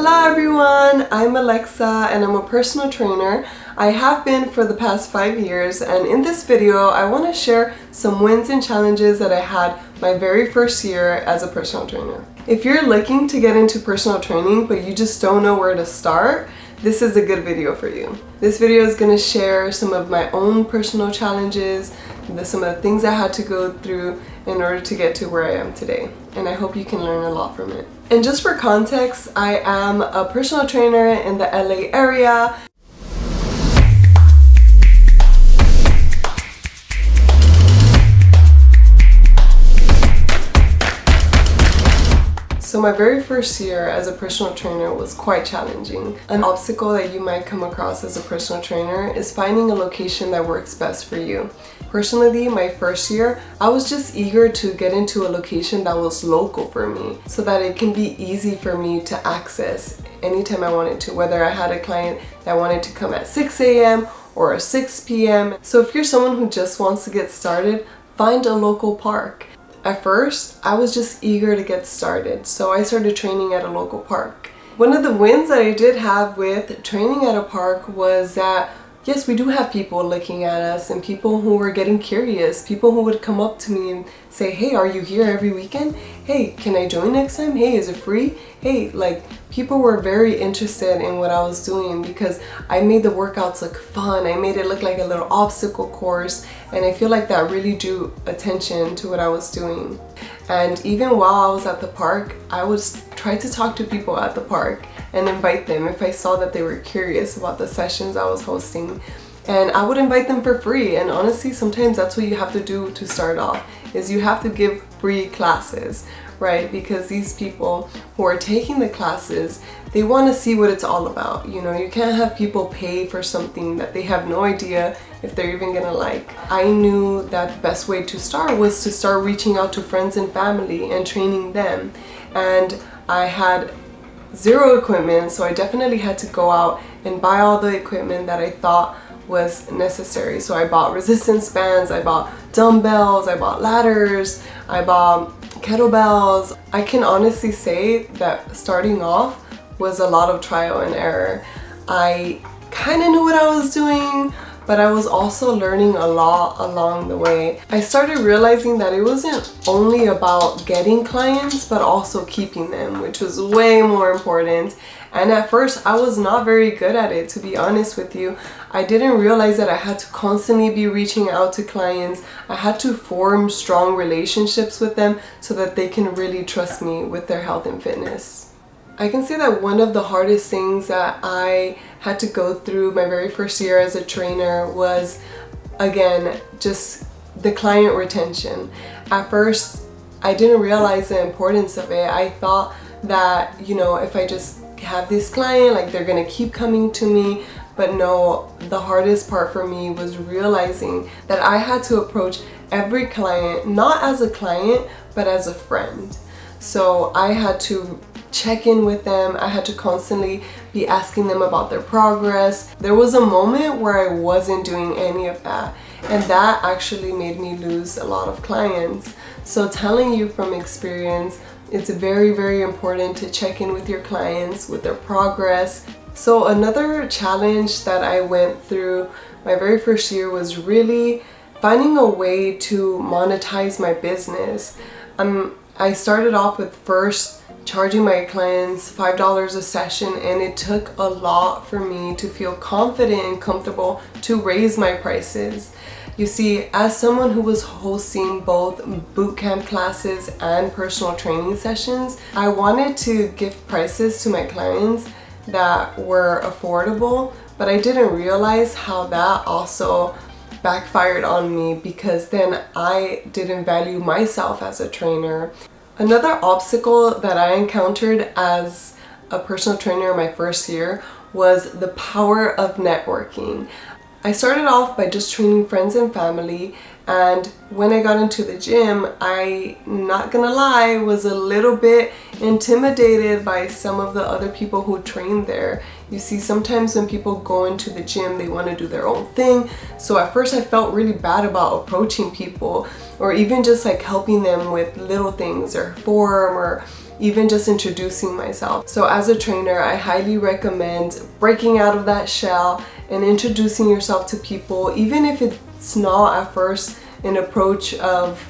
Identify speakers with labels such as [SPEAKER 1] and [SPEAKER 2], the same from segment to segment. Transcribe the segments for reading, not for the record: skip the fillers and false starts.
[SPEAKER 1] Hello everyone, I'm Alexa and I'm a personal trainer. I have been for the past 5 years, and in this video I want to share some wins and challenges that I had my very first year as a personal trainer. If you're looking to get into personal training but you just don't know where to start, this is a good video for you. This video is going to share some of my own personal challenges, some of the things I had to go through in order to get to where I am today, and I hope you can learn a lot from it. And just for context, I am a personal trainer in the LA area. So my very first year as a personal trainer was quite challenging. An obstacle that you might come across as a personal trainer is finding a location that works best for you. Personally, my first year, I was just eager to get into a location that was local for me so that it can be easy for me to access anytime I wanted to, whether I had a client that wanted to come at 6 a.m. or 6 p.m. So if you're someone who just wants to get started, find a local park. At first, I was just eager to get started, so I started training at a local park. One of the wins that I did have with training at a park was that yes, we do have people looking at us and people who were getting curious, people who would come up to me and say, hey, are you here every weekend? Hey, can I join next time? Hey, is it free? Hey, like, people were very interested in what I was doing because I made the workouts look fun. I made it look like a little obstacle course, and I feel like that really drew attention to what I was doing. And even while I was at the park, I would try to talk to people at the park and invite them if I saw that they were curious about the sessions I was hosting. And I would invite them for free, and honestly sometimes that's what you have to do to start off, is you have to give free classes, right? Because these people who are taking the classes, they want to see what it's all about. You know, you can't have people pay for something that they have no idea if they're even gonna like. I knew that the best way to start was to start reaching out to friends and family and training them. And I had zero equipment, so I definitely had to go out and buy all the equipment that I thought was necessary. So I bought resistance bands, I bought dumbbells, I bought ladders, I bought kettlebells. I can honestly say that starting off was a lot of trial and error. I kind of knew what I was doing, but I was also learning a lot along the way. I started realizing that it wasn't only about getting clients, but also keeping them, which was way more important. And at first, I was not very good at it, to be honest with you. I didn't realize that I had to constantly be reaching out to clients. I had to form strong relationships with them so that they can really trust me with their health and fitness. I can say that one of the hardest things that I had to go through my very first year as a trainer was, again, just the client retention. At first, I didn't realize the importance of it. I thought that, you know, if I just have this client, like, they're gonna keep coming to me. But no, the hardest part for me was realizing that I had to approach every client, not as a client, but as a friend. So I had to check in with them. I had to constantly be asking them about their progress. There was a moment where I wasn't doing any of that, and that actually made me lose a lot of clients. So telling you from experience, it's very, very important to check in with your clients, with their progress. So another challenge that I went through my very first year was really finding a way to monetize my business. I started off with first charging my clients $5 a session, and it took a lot for me to feel confident and comfortable to raise my prices. You see, as someone who was hosting both bootcamp classes and personal training sessions, I wanted to give prices to my clients that were affordable, but I didn't realize how that also backfired on me, because then I didn't value myself as a trainer. Another obstacle that I encountered as a personal trainer in my first year was the power of networking. I started off by just training friends and family, and when I got into the gym, not gonna lie, was a little bit intimidated by some of the other people who train there. You see, sometimes when people go into the gym, they want to do their own thing. So at first I felt really bad about approaching people, or even just like helping them with little things or form, or even just introducing myself. So as a trainer, I highly recommend breaking out of that shell and introducing yourself to people, even if it's not at first an approach of,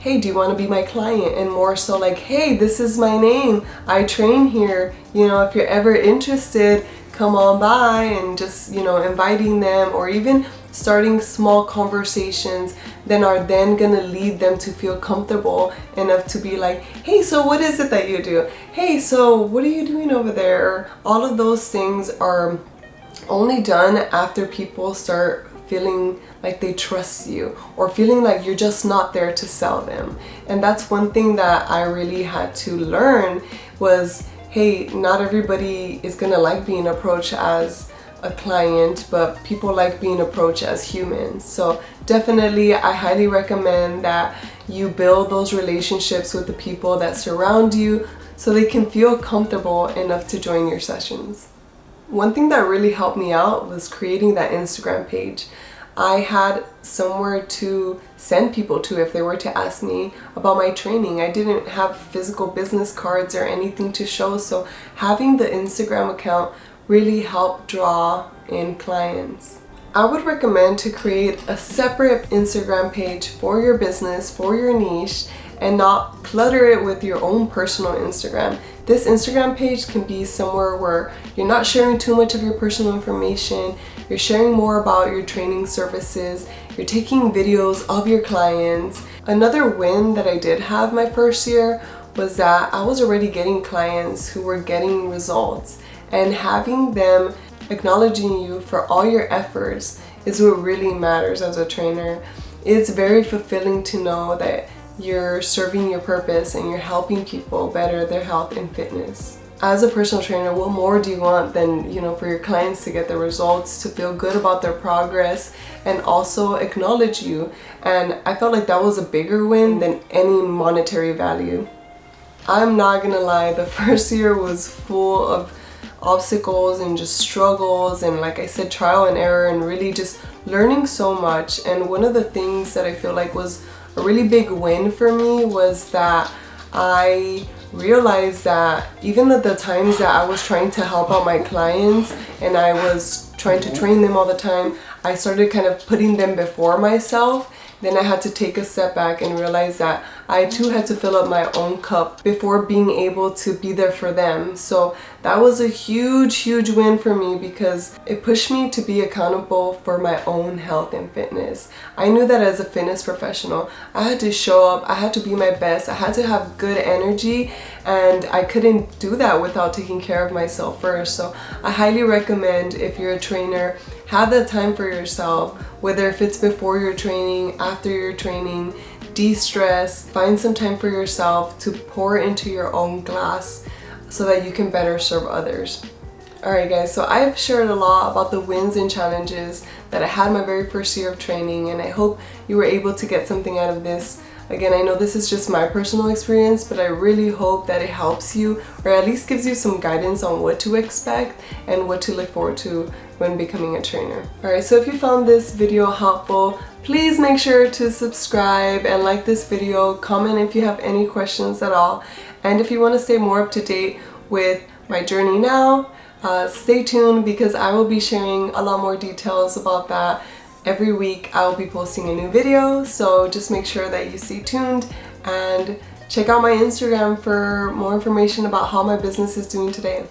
[SPEAKER 1] hey, do you want to be my client? And more so like, hey, this is my name, I train here, you know, if you're ever interested, come on by, and just, you know, inviting them, or even starting small conversations that are then gonna lead them to feel comfortable enough to be like, hey, so what is it that you do? Hey, so what are you doing over there? All of those things are only done after people start feeling like they trust you, or feeling like you're just not there to sell them. And that's one thing that I really had to learn was, hey, not everybody is gonna like being approached as a client, but people like being approached as humans. So definitely I highly recommend that you build those relationships with the people that surround you so they can feel comfortable enough to join your sessions. One thing that really helped me out was creating that Instagram page. I had somewhere to send people to if they were to ask me about my training. I didn't have physical business cards or anything to show, so having the Instagram account really helped draw in clients. I would recommend to create a separate Instagram page for your business, for your niche, and not clutter it with your own personal Instagram. This Instagram page can be somewhere where you're not sharing too much of your personal information, you're sharing more about your training services, you're taking videos of your clients. Another win that I did have my first year was that I was already getting clients who were getting results, and having them acknowledging you for all your efforts is what really matters as a trainer. It's very fulfilling to know that you're serving your purpose and you're helping people better their health and fitness. As a personal trainer, what more do you want than, you know, for your clients to get the results, to feel good about their progress, and also acknowledge you? And I felt like that was a bigger win than any monetary value. I'm not gonna lie, the first year was full of obstacles and just struggles, and like I said, trial and error, and really just learning so much. And one of the things that I feel like was a really big win for me was that I realized that even at the times that I was trying to help out my clients and I was trying to train them all the time, I started kind of putting them before myself. Then I had to take a step back and realize that I too had to fill up my own cup before being able to be there for them. So that was a huge win for me, because it pushed me to be accountable for my own health and fitness. I knew that as a fitness professional, I had to show up, I had to be my best, I had to have good energy, and I couldn't do that without taking care of myself first. So I highly recommend, if you're a trainer, have that time for yourself, whether if it's before your training, after your training, de-stress, find some time for yourself to pour into your own glass so that you can better serve others. Alright guys, so I've shared a lot about the wins and challenges that I had my very first year of training, and I hope you were able to get something out of this. Again, I know this is just my personal experience, but I really hope that it helps you, or at least gives you some guidance on what to expect and what to look forward to when becoming a trainer. Alright, so if you found this video helpful, please make sure to subscribe and like this video, comment if you have any questions at all, and if you want to stay more up to date with my journey now, stay tuned, because I will be sharing a lot more details about that. Every week I will be posting a new video, so just make sure that you stay tuned and check out my Instagram for more information about how my business is doing today.